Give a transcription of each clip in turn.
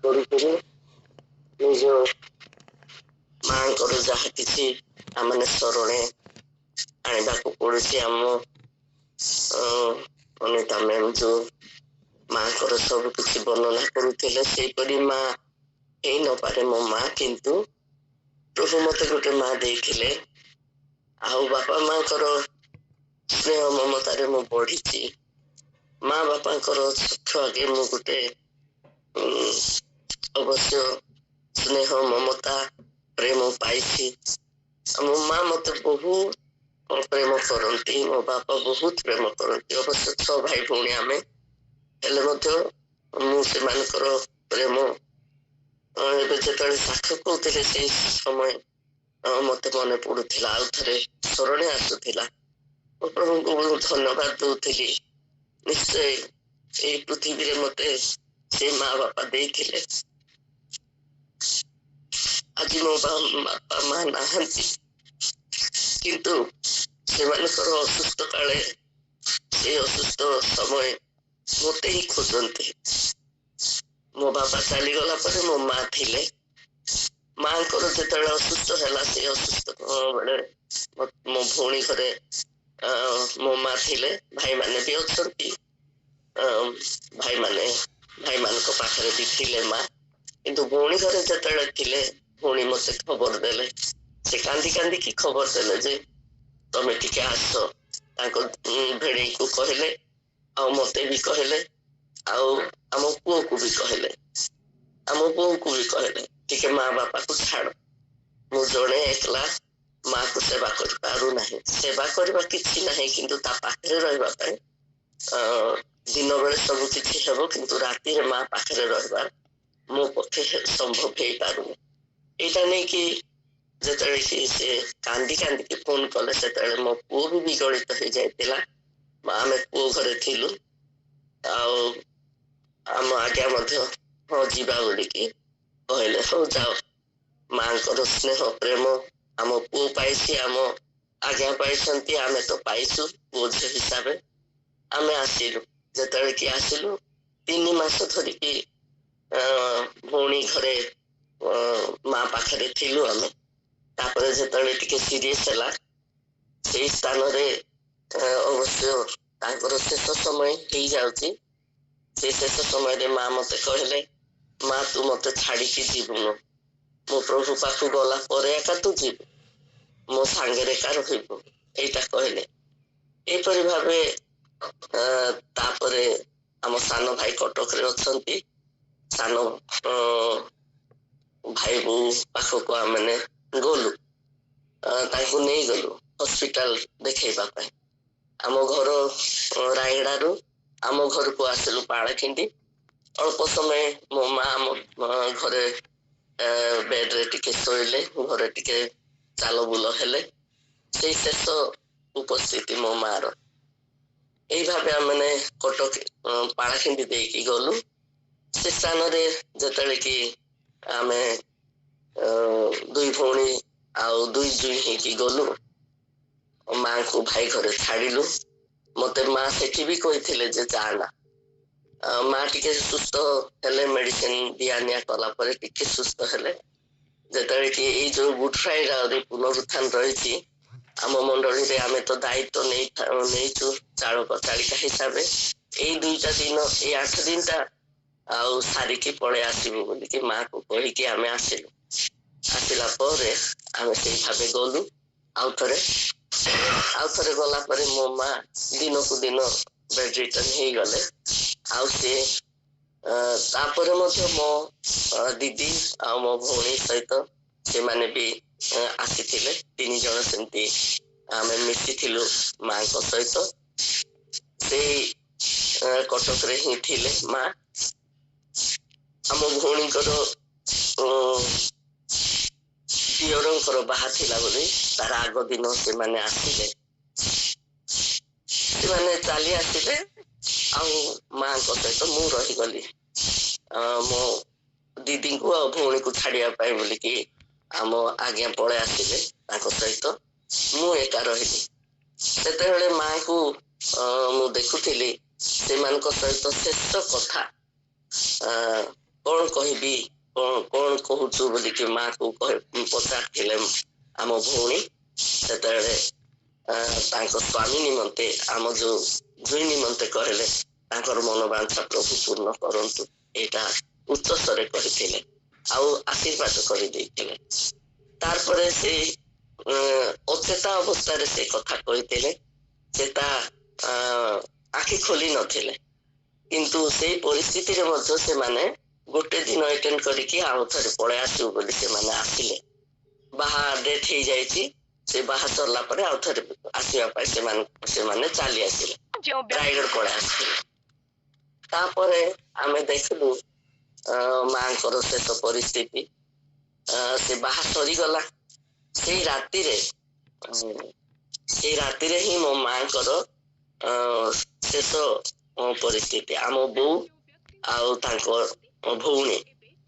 କରିକିରି ନିଜ ମାଙ୍କର ଯାହା କିଛି ଆମେ ଶରଣେ ଆଣିବାକୁ ପଡୁଛି। ଆମ ଅନିତା ମ୍ୟାମ୍ ଯୋଉ ମାଙ୍କର ସବୁ କିଛି ବର୍ଣ୍ଣନା କରୁଥିଲେ, ସେଇପରି ମା ହେଇ ନପାରେ ମୋ ମା, କିନ୍ତୁ ପ୍ରଭୁ ମତେ ଗୋଟେ ମା ଦେଇଥିଲେ। ଆଉ ବାପା ମାଙ୍କର ସ୍ନେହ ମମତାରେ ମୁଁ ବଢିଛି। ମା ବାପାଙ୍କର ଚକ୍ଷୁ ଆଗେ ମୁଁ ଗୋଟେ ଅବଶ୍ୟ ସ୍ନେହ ମମତା ପ୍ରେମ ପାଇଛି। ମୋ ମା ମତେ ବହୁତ ପ୍ରେମ କରନ୍ତି, ମୋ ବାପା ବହୁତ ପ୍ରେମ କରନ୍ତି। ଅବଶ୍ୟ 6 ଭାଇ ଭଉଣୀ ଆମେ, ହେଲେ ମଧ୍ୟ ମୁଁ ସେମାନଙ୍କର ପ୍ରେମ ଏବେ ଯେତେବେଳେ ସାକ୍ଷ୍ୟ କହୁଥିଲେ ସେଇ ସମୟ ମତେ ମନେ ପଡୁଥିଲା, ଆଉ ଥରେ ସ୍ମରଣେ ଆସୁଥିଲା। ମୁଁ ପ୍ରଭୁଙ୍କୁ ବହୁତ ଧନ୍ୟବାଦ ଦଉଥିଲି। ନିଶ୍ଚୟ ଏଇ ପୃଥିବୀରେ ମତେ ସେ ମା ବାପା ଦେଇଥିଲେ। ଆଜି ମୋ ବାପା ମା ନାହାନ୍ତି, କିନ୍ତୁ ସେମାନଙ୍କର ଅସୁସ୍ଥ କାଳେ, ସେ ଅସୁସ୍ଥ ସମୟ ମତେ ହିଁ ଖୋଜନ୍ତି। ମୋ ବାପା ଚାଲିଗଲା ପରେ ମୋ ମା ଥିଲେ। ମାଙ୍କର ଯେତେବେଳେ ଅସୁସ୍ଥ ହେଲା, ସେ ଅସୁସ୍ଥ ବେଳେ ମୋ ଭଉଣୀ ଘରେ ମୋ ମା ଥିଲେ। ଭାଇମାନେ ବି ଅଛନ୍ତି, ଭାଇମାନଙ୍କ ପାଖରେ ବି ଥିଲେ ମା। କିନ୍ତୁ ଭଉଣୀ ଘରେ ଯେତେବେଳେ ଥିଲେ, ଭଉଣୀ ମତେ ଖବର ଦେଲେ। ସେ କାନ୍ଦି କାନ୍ଦିକି ଖବର ଦେଲେ ଯେ ତମେ ଟିକେ ଆସ। ତାଙ୍କ ଭେଣେଇକୁ କହିଲେ, ଆଉ ମତେ ବି କହିଲେ, ଆଉ ଆମ ପୁଅକୁ ବି କହିଲେ, ଆମ ବୋଉକୁ ବି କହିଲେ, ଟିକେ ମା ବାପାକୁ ଛାଡ। ମୁଁ ଜଣେ ଏକଲା ମାକୁ ସେବା କରିପାରୁନାହିଁ। ସେବା କରିବା କିଛି ନାହିଁ, କିନ୍ତୁ ତା ପାଖରେ ରହିବା ପାଇଁ ଦିନ ବେଳେ ସବୁ କିଛି ହେବ, କିନ୍ତୁ ରାତିରେ ମା ପାଖରେ ରହିବା ମୋ ପକ୍ଷେ ସମ୍ଭବ ହେଇପାରୁନି। ଏଇଟା ନେଇକି ଯେତେବେଳେ କି ସେ କାନ୍ଦି କାନ୍ଦିକି ଫୋନ କଲେ, ସେତେବେଳେ ମୋ ପୁଅ ବି ବିଗଳିତ ହେଇଯାଇଥିଲା। ଆମେ ପୁଅ ଘରେ ଥିଲୁ, ଆଉ ଆମ ଆଜ୍ଞା ମଧ୍ୟ ହଁ ଯିବା ବୋଲିକି କହିଲେ। ହଉ ଯାଅ। ମାଙ୍କର ସ୍ନେହ ପ୍ରେମ ଆମ ପୁଅ ପାଇଛି, ଆମ ଆଜ୍ଞା ପାଇଛନ୍ତି, ଆମେ ତ ପାଇଛୁ ପୁଅ ଝିଅ ହିସାବରେ। ଆମେ ଆସିଲୁ। ଯେତେବେଳେ କି ଆସିଲୁ, 3 ମାସ ଧରିକି ଭଉଣୀ ଘରେ ମା ପାଖରେ ଥିଲୁ ଆମେ। ତାପରେ ଯେତେବେଳେ ଟିକେ ସିରିୟସ ହେଲା, ସେଇ ସ୍ଥାନରେ ଅବଶ୍ୟ ତାଙ୍କର ଶେଷ ସମୟ ହେଇଯାଉଛି। ସେ ଶେଷ ସମୟରେ ମା ମତେ କହିଲେ, ମା ତୁ ମତେ ଛାଡିକି ଯିବୁନୁ। ମୋ ପ୍ରଭୁ ପାଖକୁ ଗଲା ପରେ ଏକା ତୁ ଯିବୁ, ମୋ ସାଙ୍ଗରେ ଏକା ରହିବୁ, ଏଇଟା କହିଲେ। ଏପରି ଭାବେ ତାପରେ ଆମ ସାନ ଭାଇ କଟକରେ ଅଛନ୍ତି। ସାନ ଭାଇ ବୋଉ ପାଖକୁ ଆମେ ଗଲୁ। ତାଙ୍କୁ ନେଇଗଲୁ ହସ୍ପିଟାଲ ଦେଖେଇବା ପାଇଁ। ଆମ ଘର ରାୟଗଡାରୁ ଆମ ଘରକୁ ଆସିଲୁ ପାଳଖିଣ୍ଡି। ଅଳ୍ପ ସମୟ ମୋ ମା ଆମ ଘରେ ବେଡରେ ଟିକେ ଶୋଇଲେ, ଘରେ ଟିକେ ଚାଲ ବୁଲ ହେଲେ। ସେଇ ଶେଷ ଉପସ୍ଥିତି ମୋ ମା ର। ଏଇ ଭାବେ ଆମେ କଟକ ପାଳାଖିଣ୍ଡି ଦେଇକି ଗଲୁ। ସେ ସ୍ଥାନରେ ଯେତେବେଳେ କି ଆମେ 2 ଭଉଣୀ ଆଉ 2 ଜୁଇଁ ହେଇକି ଗଲୁ, ମାଙ୍କୁ ଭାଇ ଘରେ ଛାଡିଲୁ। ମତେ ମା ସେଠି ବି କହିଥିଲେ ଯେ ଯାଆନା। ମା ଟିକେ ସୁସ୍ଥ ହେଲେ, ମେଡିସିନ ଦିଆ ନିଆ କଲା ପରେ ଟିକେ ସୁସ୍ଥ ହେଲେ, ଯେତେବେଳେ କି ଏଇ ଯୋଉ ଗୁଡ ଫ୍ରାଇଡେ ଆହୁରି ପୁନରୁତ୍ଥାନ ରହିଛି, ଆମ ମଣ୍ଡଳୀରେ ଆମେ ତ ଦାୟିତ୍ୱ ନେଇଛୁ ଚାଳକ ଚାଳିକା ହିସାବରେ। ଏଇ 2ଟା ଦିନ, ଏଇ 8 ଦିନଟା ଆଉ ସାରିକି ପଳେଇ ଆସିବୁ ବୋଲିକି ମା କୁ କହିକି ଆମେ ଆସିଲୁ। ଆସିଲା ପରେ ଆମେ ସେଇ ଭାବେ ଗଲୁ। ଆଉଥରେ ଗଲା ପରେ ମୋ ମା ଦିନକୁ ଦିନ ବେଡ ରିଟର୍ନ ହେଇଗଲେ। ଆଉ ସେ ତାପରେ ମଧ୍ୟ ମୋ ଦିଦି ଆଉ ମୋ ଭଉଣୀ ସହିତ ସେମାନେ ବି ଆସିଥିଲେ। 3 ଜଣ ସେମିତି ଆମେ ମିଶିଥିଲୁ ମାଙ୍କ ସହିତ। ସେଇ କଟକରେ ହିଁ ଥିଲେ ମା। ଆମ ଭଉଣୀଙ୍କର ଦିଅରଙ୍କର ବାହା ଥିଲା ବୋଲି ତାର ଆଗ ଦିନ ସେମାନେ ଆସିଲେ। ସେମାନେ ଚାଲି ଆସିଲେ, ଆଉ ମାଙ୍କ ସହିତ ମୁଁ ରହିଗଲି। ମୋ ଦିଦିଙ୍କୁ ଆଉ ଭଉଣୀକୁ ଛାଡିବା ପାଇଁ ବୋଲିକି ଆମ ଆଜ୍ଞା ପଳେଇ ଆସିଲେ ତାଙ୍କ ସହିତ, ମୁଁ ଏକା ରହିଲି। ସେତେବେଳେ ମାଙ୍କୁ ମୁଁ ଦେଖୁଥିଲି ସେମାନଙ୍କ ସହିତ ଶେଷ କଥା कौन कहबी कौन कहूचु बोलिकी माँ को पचारिथिले आम भौणी सेतेबेले स्वामी निमंते आम जो जुई निमंते कहले तांकर मनोवांछा प्रभु पूर्ण करंतु एटा उच्च स्वरे कहिथिले आउ आशीर्वाद कर देथिले तार परे से अचेता अवस्था रे से कथा कहिथिले सेता आखि खोली नथिले किंतु से परिस्थिति रे मध्य से माने गोटे दिन अटेंड करिकि आउ थरे पळे आसु बोली से माने आसिले बाहा डेथ हे जाईची से बाहा सरला परे आउ थरे आसीबा पाई से माने चाली आसिले रायगढ़ पळे आसिले तापरे आमे देखलु मांकर शेष परिस्थिति से बाहा सरी गला से राति रे ही मो मांकर शेष परिस्थिति आम बो आउ तांकर भौणी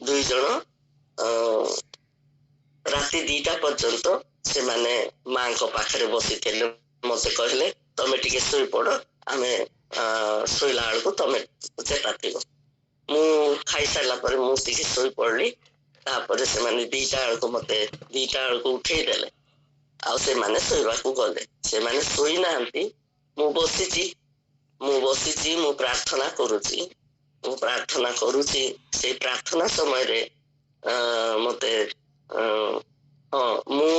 दुई जन राति 2टा पर्यंत से माने मां को पाखरे बसी थे मते कहले तमे टिके सोई पड़ आमे सोईला बेलू तमे चेता थी मु खाई सारा पर मु टिके सोई पड़ली तापर से माने 2टा बेलू मते 2टा बेलू उठे देले आ से माने सोईबा को गले से माने सोई नांती मु बसीची मु प्रार्थना करूची मु प्रार्थना करूची से प्रार्थना समय रे मते मु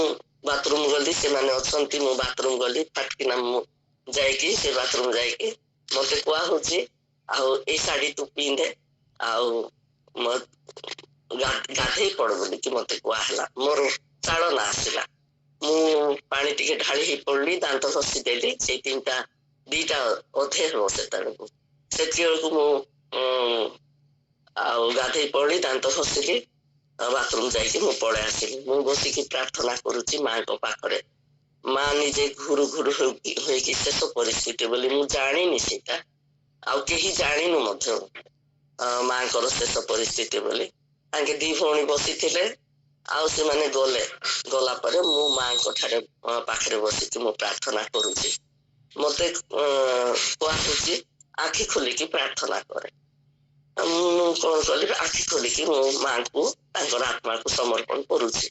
बाथरूम गली से माने अछंती मु बाथरूम गली फाटकिना मु जाईकी से बाथरूम जाईकी मते कुआ होची आउ ए साड़ी तू पिंदे आउ म गाधे पड़ बोली कि मते कुआ हला मोर चाल ना आसिला मु पानी टिके ढाली ही पड़ली दांत घसी देली से 2टा अधे हो से तळको सेतियळको मु आउ गाधे पड़ली दांत घसिली बाथरूम जाइए मु पड़े आसिली मु बसिकी प्रार्थना करूची माँ को पाखरे माँ निजे घुरु घुरु होइकी शेष परिस्थिति बोली मु जानिनी सेटा आउ केही जानिनु मध्य माँ को शेष परिस्थिति बोली तांके 2 भौणी बसिथिले आउ से माने गला परे मु माँ को ठारे पाखरे बसिकी मु प्रार्थना करूची मते कहूची आखि खोलिकी प्रार्थना करे मु कौन कली आखि खोलिकी मो माँ को तांकर आत्मा को समर्पण करूची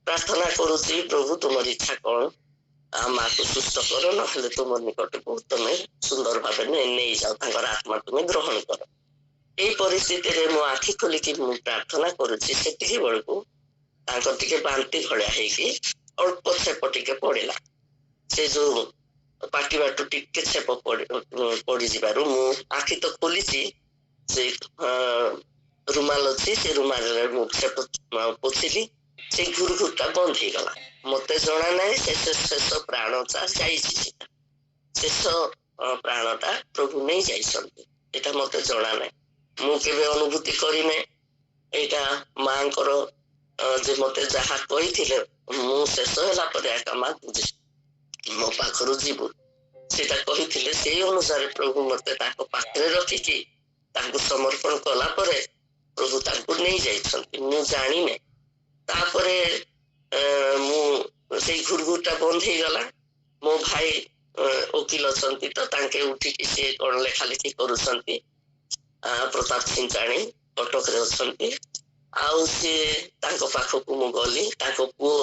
प्रार्थना करूची प्रभु तुमर इच्छा कौन माँ को सुस्थ कर ना तुम निकट को तुम सुंदर भाव नहीं जाओ तांकर आत्मा तुम ग्रहण कर यही परिस्थिति रे मो आखि खोलिकी मु प्रार्थना करूची सेतिकी बेलू तांकर टिके बांती भलिया हेकी अल्प छेप टिके पड़िला से जो पाटी बाटू टिके छेप पड़ी जिबारु मु आखि तो खोलीची से रुमाल अच्छी से रुमाल छेप पोछिली से घुरघुरटा बंद हो गला मते जना ना शेष प्राण शेष प्राणटा प्रभु नहीं जाइछन्ति मते जना ना मु केबे अनुभूति करिने एटा मांकर जे मते जहा कहिथिले मु शेष होला परे आका मां मो पाखरु जीवु सेटा कहिथिले सेही अनुसार प्रभु मते ताको पाखरे रखिकी ताको समर्पण कला परे प्रभु ताको नहीं जाइछन्ति मु जानिने तापरे मु सेही घुरघुरटा बंद हो गला मो भाई वकील अछन्ति तो तांके उठिकी से कोन लेखा लेखी करूछन्ति प्रताप सिंचाणी कटक रे अछन्ति आउ से तांको पाखकु मु गली ताको पुओ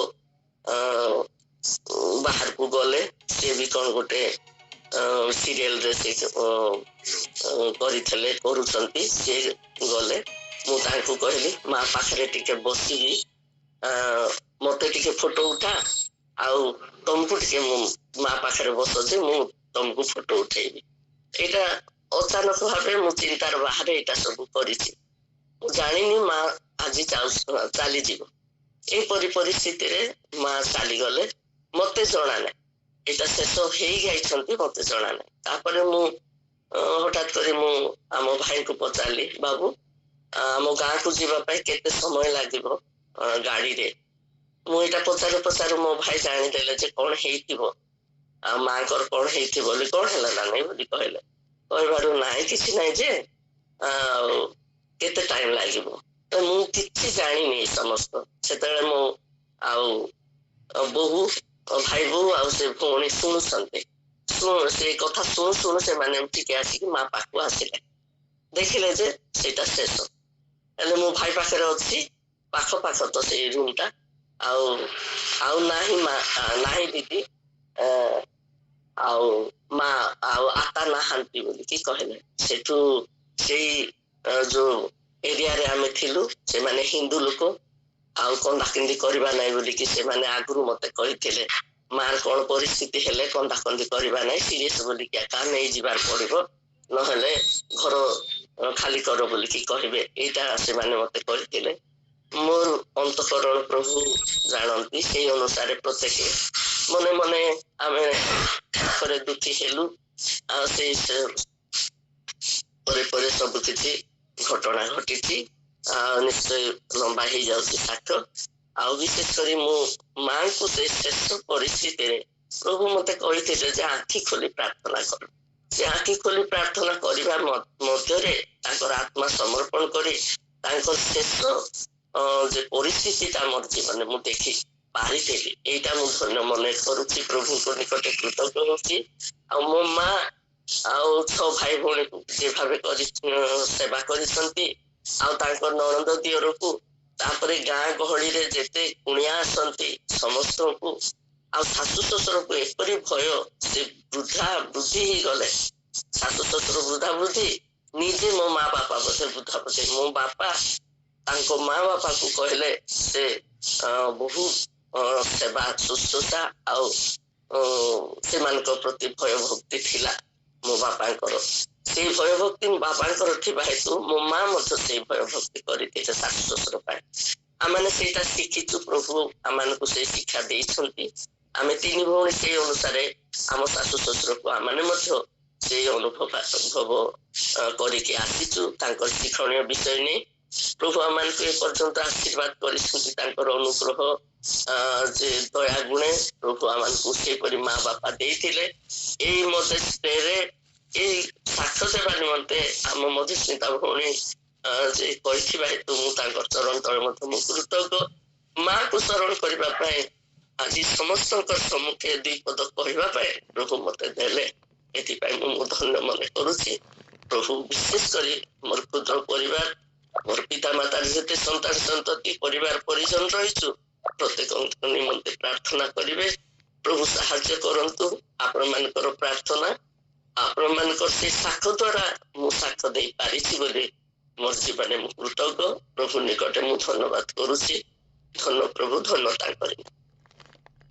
बाहर को गले से भी कौन गोटे सीरियल रे से करिथले करूछन्ति से गले मु तांको कहली मां पाखरे टिके बसिली मते टिके फोटो उठा आउ तुमको टिके मु मां पाखरे बसो जे मु तुमको फोटो उठेबी एटा अचानक भाबे मु चिंतार बाहर एटा सब करिछि मु जानिनी मां आज चली जीव ए परिस्थिति रे मां चली गले मते जणा ना एटा शेष हो गई मते जणा ना तापरे मु हठात करे मु आम भाई को पचारली बाबू आम गाँ को जीवा पाई केते समय लागिबो गाड़ी रे मु एटा पचारू पचारू मो भाई जानी देले जे कोन हेइतिबो आ मां कर कोन हेइति बोली कोन हला ना नै बोली कहले कहबारु नाही किछि नै जे केते टाइम लागिबो तो मु किछि जानी नै समस्त सेतले मो आउ बहु भाई बहु आउ से भौणी शुणुछन्ते शुण से कथा शुणु से माने ठीक आसिक मां पाखु आसिले देखिले जे सेटा शेष ହେଲେ ମୋ ଭାଇ ପାଖରେ ଅଛି, ପାଖ ପାଖ ତ ସେଇ ରୁମ୍ ଟା। ଆଉ ଆଉ ନାହିଁ ମା, ନାହିଁ ଦିଦି, ଆଉ ମା ଆଉ ଆତା ନାହାନ୍ତି ବୋଲିକି କହିଲେ। ସେଠୁ ସେଇ ଯୋଉ ଏରିଆରେ ଆମେ ଥିଲୁ, ସେମାନେ ହିନ୍ଦୁ ଲୋକ, ଆଉ କନ୍ଦାକନ୍ଦି କରିବା ନାହିଁ ବୋଲିକି ସେମାନେ ଆଗରୁ ମତେ କହିଥିଲେ। ମାର କଣ ପରିସ୍ଥିତି ହେଲେ କନ୍ଦାକନ୍ଦି କରିବା ନାହିଁ, ସିରିୟସ ବୋଲିକି ଏକା ନେଇଯିବାର ପଡିବ, ନହେଲେ ଘର ଖାଲି କର ବୋଲିକି କହିବେ, ଏଇଟା ସେମାନେ ମତେ କହିଥିଲେ। ମୋର ଅନ୍ତଃକରଣ ପ୍ରଭୁ ଜାଣନ୍ତି, ସେଇ ଅନୁସାରେ ପ୍ରତ୍ୟେକ ମନେ ମନେ ଆମେ ପରେ ଦୁଃଖୀ ହେଲୁ। ଆଉ ସେଇ ପରେ ପରେ ସବୁ କିଛି ଘଟଣା ଘଟିଛି। ନିଶ୍ଚୟ ଲମ୍ବା ହେଇଯାଉଛି ସାକ୍ଷ୍ୟ। ଆଉ ବିଶେଷ କରି ମୁଁ ମାଙ୍କୁ ସେ ଶେଷ ପରିସ୍ଥିତିରେ ପ୍ରଭୁ ମତେ କହିଥିଲେ ଯେ ଆଖି ଖୋଲି ପ୍ରାର୍ଥନା କର। ସେ ଆଖି ଖୋଲି ପ୍ରାର୍ଥନା କରିବା ମଧ୍ୟରେ ତାଙ୍କର ଆତ୍ମା ସମର୍ପଣ କରି ତାଙ୍କର ଶେଷ ଯେ ପରିସ୍ଥିତିଟା ମୋର ଜୀବନରେ ମୁଁ ଦେଖି ପାରିଥିଲି। ଏଇଟା ମୁଁ ଧନ୍ୟ ମନେ କରୁଛି, ପ୍ରଭୁଙ୍କ ନିକଟରେ କୃତଜ୍ଞ ହଉଛି। ଆଉ ମୋ ମା ଆଉ 6 ଭାଇ ଭଉଣୀକୁ ଯେ ଭାବେ ସେବା କରିଛନ୍ତି, ଆଉ ତାଙ୍କ ନଣନ୍ଦ ଦିଅରକୁ, ତାପରେ ଗାଁ ଗହଳିରେ ଯେତେ କୁଣିଆ ଆସନ୍ତି ସମସ୍ତଙ୍କୁ, ଆଉ ଶାଶୁ ଶ୍ୱଶୁରକୁ ଏପରି ଭୟ, ସେ ବୃଦ୍ଧା ବୃଦ୍ଧି ହେଇଗଲେ, ଶାଶୁ ଶ୍ୱଶୁର ବୃଦ୍ଧା ବୃଦ୍ଧି, ନିଜେ ମୋ ମା ବାପା ବୋଧେ ବୃଦ୍ଧା ବୃଦ୍ଧି। ମୋ ବାପା ତାଙ୍କ ମା ବାପାକୁ କହିଲେ ସେ ବହୁ ସେବା ଶୁଶ୍ରୂଷା ଆଉ ସେମାନଙ୍କ ପ୍ରତି ଭୟ ଭକ୍ତି ଥିଲା ମୋ ବାପାଙ୍କର। ସେଇ ଭୟ ଭକ୍ତି ମୋ ବାପାଙ୍କର ଥିବା ହେତୁ ମୋ ମା ମଧ୍ୟ ସେଇ ଭୟ ଭକ୍ତି କରିଥିଲେ ଶାଶୁ ଶ୍ୱଶୁର ପାଇଁ। ଆମମାନେ ସେଇଟା ଶିଖିଛୁ, ପ୍ରଭୁ ଆମମାନଙ୍କୁ ସେଇ ଶିକ୍ଷା ଦେଇଛନ୍ତି। ଆମେ 3 ଭଉଣୀ ସେଇ ଅନୁସାରେ ଆମ ଶାଶୁ ଶ୍ୱଶୁରକୁ ଆମମାନେ ମଧ୍ୟ ସେଇ ଅନୁଭବ କରିକି ଆସିଛୁ। ତାଙ୍କର ଶିକ୍ଷଣୀୟ ବିଷୟ ନେଇ ପ୍ରଭୁ ଆମମାନଙ୍କୁ ଏପର୍ଯ୍ୟନ୍ତ ଆଶୀର୍ବାଦ କରିଛନ୍ତି। ତାଙ୍କର ଅନୁଗ୍ରହ ଯେ ଦୟା ଗୁଣେ ପ୍ରଭୁ ଆମମାନଙ୍କୁ ସେପରି ମା ବାପା ଦେଇଥିଲେ। ଏଇ ମଧୁସ୍ମିତାରେ ଏଇ ସାକ୍ଷ୍ୟ ଦେବା ନିମନ୍ତେ ଆମ ମଧୁସ୍ମିତା ଭଉଣୀ ଯେ କହିଥିବା ହେତୁ ମୁଁ ତାଙ୍କର ଚରଣ ତଳେ ମଧ୍ୟ ମୁଁ କୃତଜ୍ଞ। ମାକୁ ସ୍ମରଣ କରିବା ପାଇଁ ଆଜି ସମସ୍ତଙ୍କ ସମ୍ମୁଖରେ 2 ପଦ କହିବା ପାଇଁ ପ୍ରଭୁ ମତେ ଦେଲେ, ଏଥିପାଇଁ ମୁଁ ଧନ୍ୟ ମନେ କରୁଛି। ପ୍ରଭୁ ବିଶେଷ କରି ମୋର କ୍ଷୁଦ୍ର ପରିବାର, ମୋର ପିତା ମାତାର ଯେତେ ସନ୍ତାନ ସନ୍ତତି ପରିବାର ପରିଜନ ରହିଛୁ, ପ୍ରତ୍ୟେକଙ୍କ ନିମନ୍ତେ ପ୍ରାର୍ଥନା କରିବେ। ପ୍ରଭୁ ସାହାଯ୍ୟ କରନ୍ତୁ। ଆପଣ ମାନଙ୍କର ପ୍ରାର୍ଥନା, ଆପଣ ମାନଙ୍କର ସେ ସାକ୍ଷ୍ୟ ଦ୍ୱାରା ମୁଁ ସାକ୍ଷ୍ୟ ଦେଇ ପାରିଛି ବୋଲି ମୋର ଜୀବନରେ ମୁଁ କୃତଜ୍ଞ। ପ୍ରଭୁ ନିକଟରେ ମୁଁ ଧନ୍ୟବାଦ କରୁଛି। ଧନ୍ୟ ପ୍ରଭୁ, ଧନ୍ୟ ତାଙ୍କରି।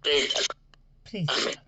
ପ୍ରେଜ ଦି ଲର୍ଡ। ଆମେନ୍।